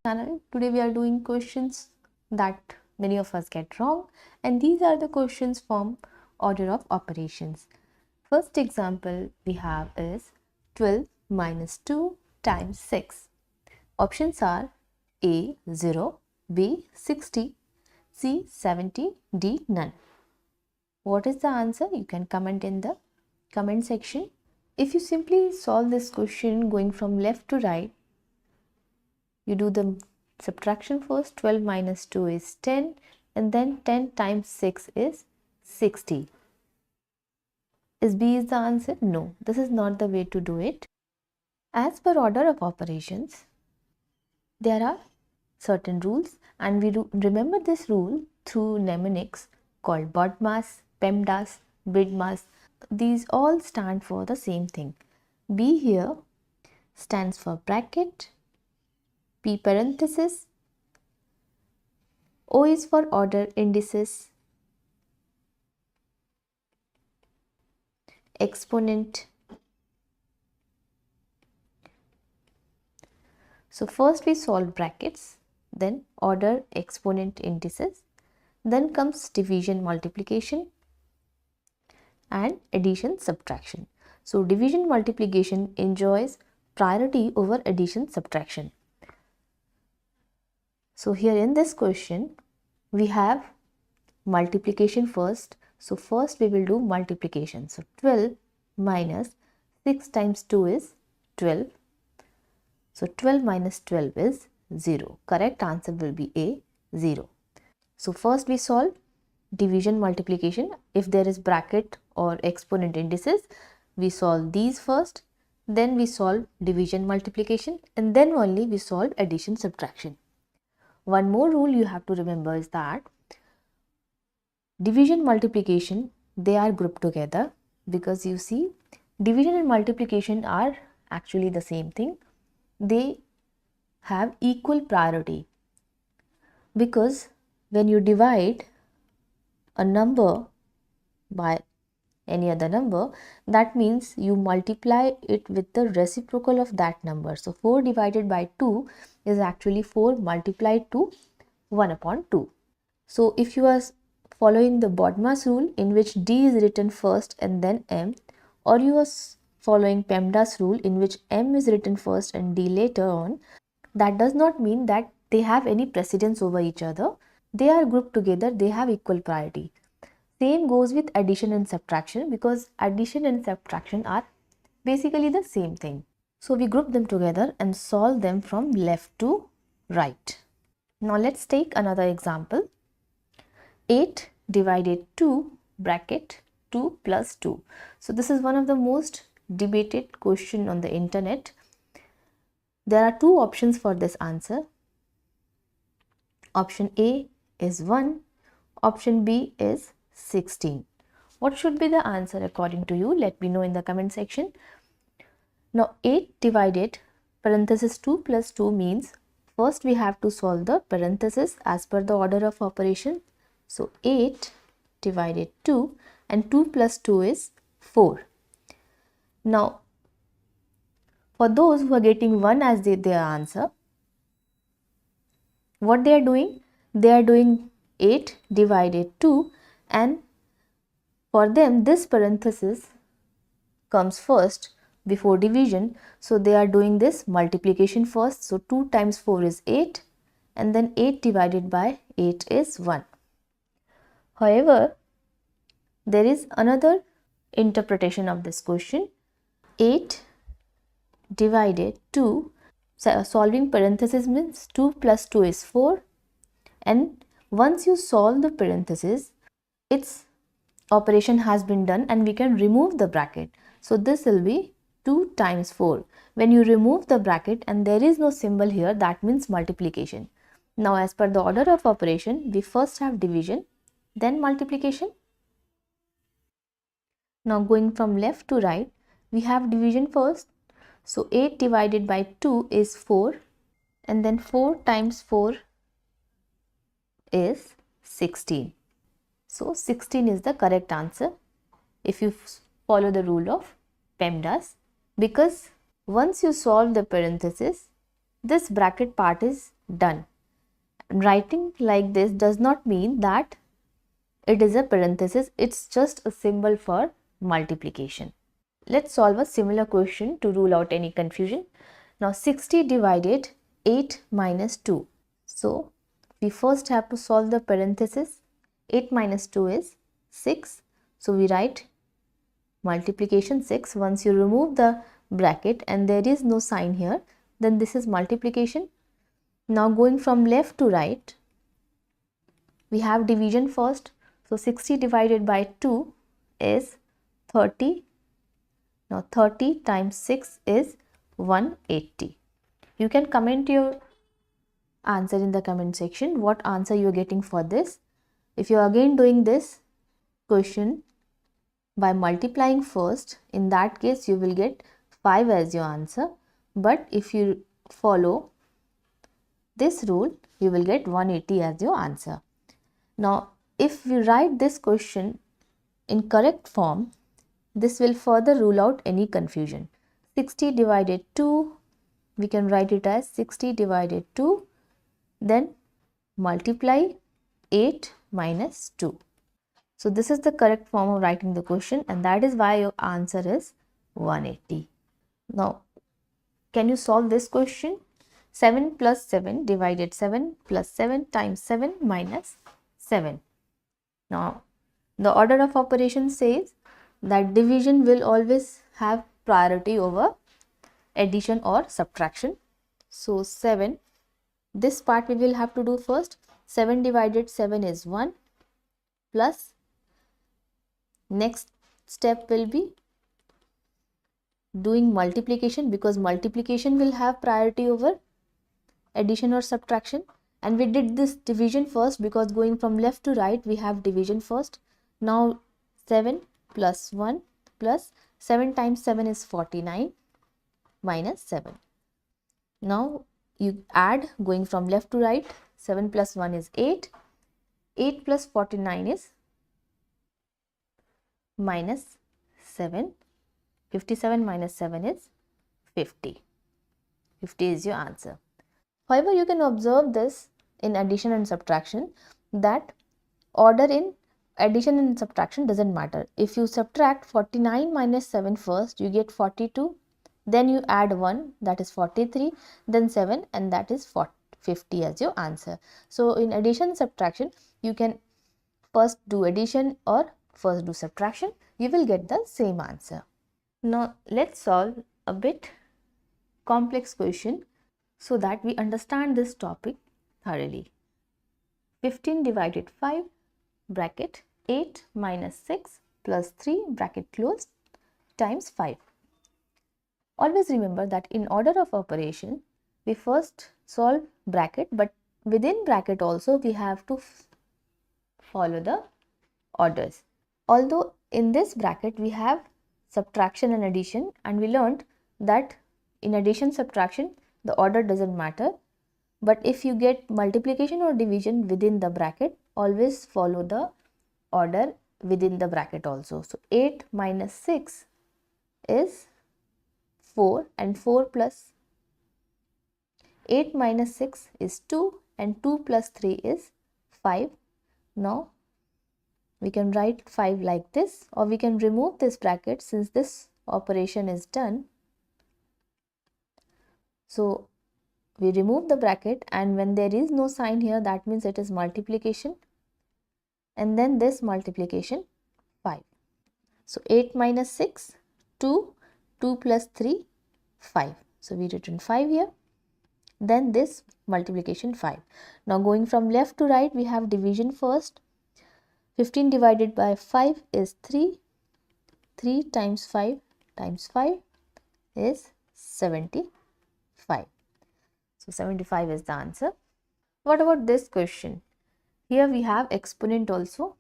channel. Today we are doing questions that many of us get wrong, and these are the questions from order of operations. First example we have is 12 minus 2 times 6. Options are A 0, B 60, C 70, D none. What is the answer? You can comment in the comment section. If you simply solve this question going from left to right, you do the subtraction first. 12 minus 2 is 10, and then 10 times 6 is 60. Is B is the answer? No, this is not the way to do it. As per order of operations, there are certain rules, and we remember this rule through mnemonics called BODMAS, PEMDAS, BIDMAS. These all stand for the same thing. B here stands for bracket, P parenthesis, O is for order indices, exponent. So first we solve brackets, then order, exponent, indices, then comes division, multiplication, and addition, subtraction. So division, multiplication enjoys priority over addition, subtraction. So here in this question we have multiplication first. So first we will do multiplication. So 12 minus 6 times 2 is 12. So 12 minus 12 is 0. Correct answer will be A, 0. So first we solve division, multiplication. If there is bracket or exponent indices, we solve these first, then we solve division, multiplication, and then only we solve addition, subtraction. One more rule you have to remember is that division, multiplication, they are grouped together, because you see division and multiplication are actually the same thing. They have equal priority, because when you divide a number by any other number, that means you multiply it with the reciprocal of that number. So 4 divided by 2 is actually 4 multiplied to 1 upon 2. So if you are following the BODMAS rule, in which D is written first and then M, or you are following PEMDAS rule, in which M is written first and D later on, that does not mean that they have any precedence over each other. They are grouped together, they have equal priority. Same goes with addition and subtraction, because addition and subtraction are basically the same thing. So we group them together and solve them from left to right. Now let's take another example. 8 divided 2 bracket 2 plus 2. So this is one of the most debated question on the internet. There are two options for this answer. Option A is 1, option B is 16. What should be the answer according to you? Let me know in the comment section. Now 8 divided parenthesis 2 plus 2 means first we have to solve the parenthesis as per the order of operation. So 8 divided 2, and 2 plus 2 is 4. Now for those who are getting 1 as their answer, what they are doing? They are doing 8 divided 2, and for them this parenthesis comes first before division. So they are doing this multiplication first. So 2 times 4 is 8, and then 8 divided by 8 is 1. However, there is another interpretation of this question. 8 divided 2, solving parenthesis means 2 plus 2 is 4, and once you solve the parenthesis, its operation has been done and we can remove the bracket. So this will be 2 times 4. When you remove the bracket and there is no symbol here, that means multiplication. Now as per the order of operation, we first have division, then multiplication. Now going from left to right, we have division first. So 8 divided by 2 is 4, and then 4 times 4 is 16. So 16 is the correct answer if you follow the rule of PEMDAS, because once you solve the parenthesis, this bracket part is Done. Writing like this does not mean that it is a parenthesis, it's just a symbol for multiplication. Let's solve a similar question to rule out any confusion. Now 60 divided 8 minus 2. So we first have to solve the parenthesis. 8 minus 2 is 6. So we write multiplication 6. Once you remove the bracket and there is no sign here, then this is multiplication. Now going from left to right, we have division first. So 60 divided by 2 is 30. Now 30 times 6 is 180. You can comment your answer in the comment section, what answer you are getting for this. If you are again doing this question by multiplying first, in that case you will get 5 as your answer. But if you follow this rule, you will get 180 as your answer. Now if we write this question in correct form, this will further rule out any confusion. 60 divided 2, we can write it as 60 divided 2, then multiply 8 minus 2. So this is the correct form of writing the question, and that is why your answer is 180. Now can you solve this question? 7 plus 7 divided 7 plus 7 times 7 minus 7. Now the order of operation says that division will always have priority over addition or subtraction. So 7, this part we will have to do first. 7 divided 7 is 1, plus next step will be doing multiplication, because multiplication will have priority over addition or subtraction, and we did this division first because going from left to right we have division first. Now 7 plus 1 plus 7 times 7 is 49 minus 7. Now you add going from left to right. 7 plus 1 is 8. 8 plus 49 is minus 7. 57 minus 7 is 50. 50 is your answer. However, you can observe this in addition and subtraction, that order in addition and subtraction doesn't matter. If you subtract 49 minus 7 first, you get 42. Then you add 1, that is 43, then 7, and that is 50 as your answer. So in addition and subtraction, you can first do addition or first do subtraction. You will get the same answer. Now let's solve a bit complex question so that we understand this topic thoroughly. 15 divided 5 bracket 8 minus 6 plus 3 bracket closed times 5. Always remember that in order of operation, we first solve bracket, but within bracket also we have to follow the orders. Although in this bracket we have subtraction and addition, and we learned that in addition subtraction the order doesn't matter, but if you get multiplication or division within the bracket, always follow the order within the bracket also. So 8 minus 6 is 4, and 4 plus 8 minus 6 is 2, and 2 plus 3 is 5. Now we can write 5 like this, or we can remove this bracket since this operation is done. So we remove the bracket, and when there is no sign here, that means it is multiplication, and then this multiplication 5. So 8 minus 6, 2, 2 plus 3, 5. So we written 5 here, then this multiplication 5. Now going from left to right, we have division first. 15 divided by 5 is 3. 3 times 5 times 5 is 75. So 75 is the answer. What about this question? Here we have exponent also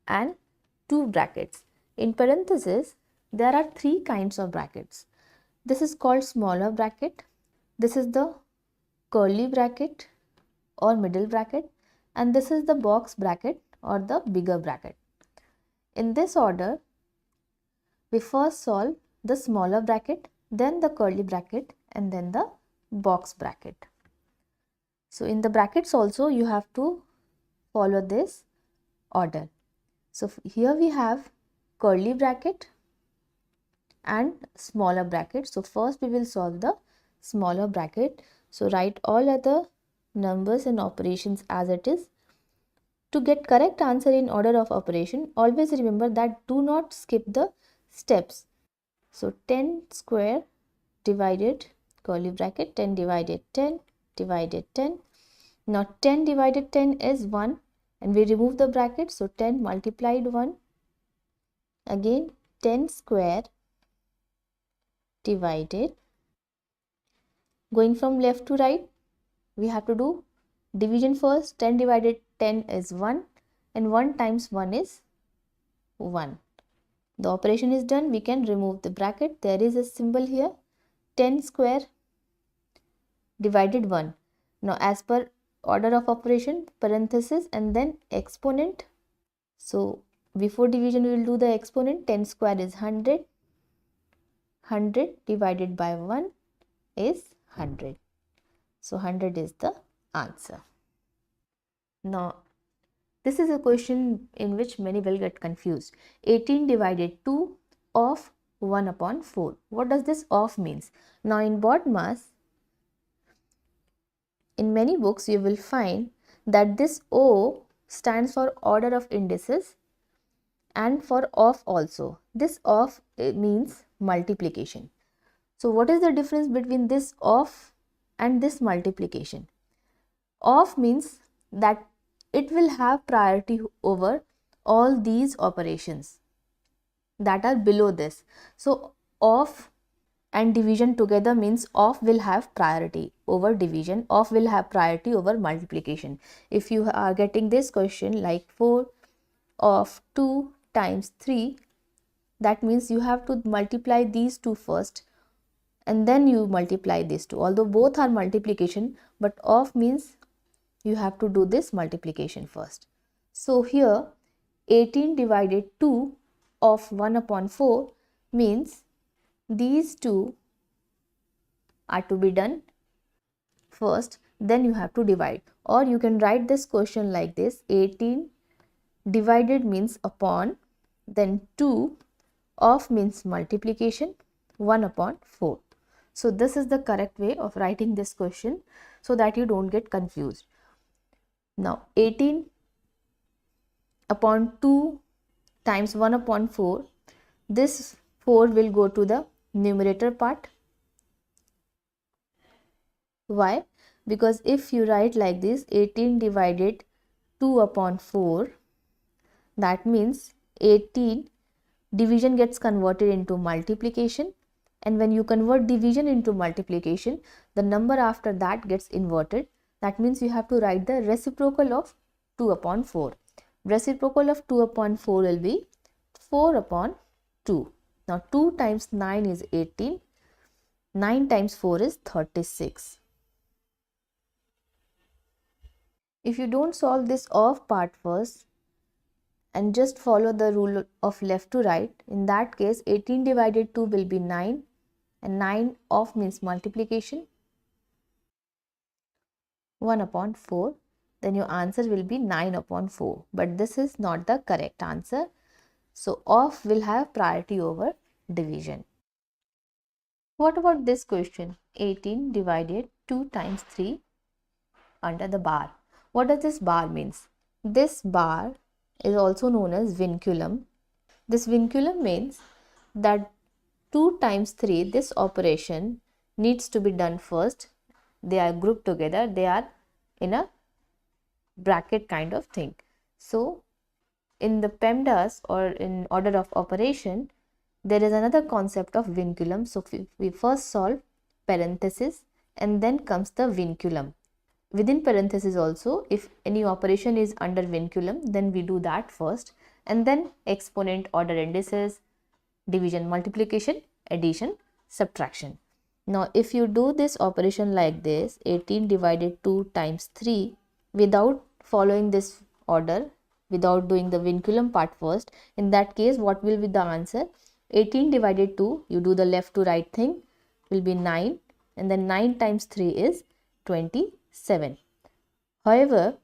and 2 brackets. In parenthesis, there are 3 kinds of brackets. This is called smaller bracket. This is the curly bracket or middle bracket, and this is the box bracket or the bigger bracket. In this order, we first solve the smaller bracket, then the curly bracket, and then the box bracket. So in the brackets also you have to follow this order. So here we have curly bracket and smaller bracket. So first we will solve the smaller bracket. So write all other numbers and operations as it is. To get correct answer in order of operation, always remember that do not skip the steps. So 10 square divided curly bracket 10 divided 10 divided 10. Now 10 divided 10 is 1 and we remove the bracket. So 10 multiplied 1. Again 10 square divided. Going from left to right, we have to do division first. 10 divided 10 is 1 and 1 times 1 is 1. The operation is done. We can remove the bracket. There is a symbol here, 10 square divided 1. Now as per order of operation, parenthesis and then exponent. So before division we will do the exponent. 10 square is 100. 100 divided by 1 is 100. So 100 is the answer. Now this is a question in which many will get confused. 18 divided 2 of 1 upon 4. What does this of means? Now in BODMAS, in many books you will find that this O stands for order of indices and for of also. This of means multiplication. So what is the difference between this of and this multiplication? Of means that it will have priority over all these operations that are below this. So of and division together means of will have priority over division, of will have priority over multiplication. If you are getting this question like 4 of 2 times 3, that means you have to multiply these two first and then you multiply these two. Although both are multiplication, but of means you have to do this multiplication first. So here 18 divided 2 of 1 upon 4 means these two are to be done first, then you have to divide. Or you can write this question like this, 18 divided means upon, then 2 of means multiplication, 1 upon 4. So this is the correct way of writing this question so that you don't get confused. Now 18 upon 2 times 1 upon 4, this 4 will go to the numerator part. Why? Because if you write like this, 18 divided 2 upon 4, that means 18 division gets converted into multiplication, and when you convert division into multiplication, the number after that gets inverted. That means you have to write the reciprocal of 2 upon 4. Reciprocal of 2 upon 4 will be 4 upon 2. Now 2 times 9 is 18. 9 times 4 is 36. If you don't solve this of part first and just follow the rule of left to right, in that case 18 divided 2 will be 9 and 9 of means multiplication, 1 upon 4, then your answer will be 9 upon 4. But this is not the correct answer. So of will have priority over division. What about this question? 18 divided 2 times 3 under the bar. What does this bar means? This bar is also known as vinculum. This vinculum means that 2 times 3, this operation needs to be done first. They are grouped together. They are in a bracket kind of thing. So in the PEMDAS or in order of operation, there is another concept of vinculum. So we first solve parenthesis and then comes the vinculum. Within parenthesis also, if any operation is under vinculum, then we do that first, and then exponent, order indices, division, multiplication, addition, subtraction. Now if you do this operation like this, 18 divided 2 times 3, without following this order, without doing the vinculum part first, in that case what will be the answer? 18 divided 2, you do the left to right thing, will be 9, and then 9 times 3 is 27. However,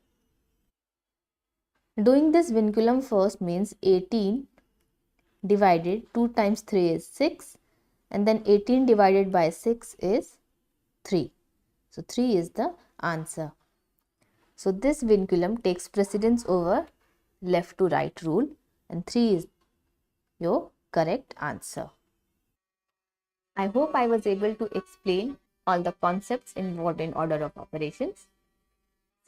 doing this vinculum first means 18 divided 2 times 3 is 6, and then 18 divided by 6 is 3. So 3 is the answer. So this vinculum takes precedence over left to right rule, and 3 is your correct answer. I hope I was able to explain all the concepts involved in order of operations.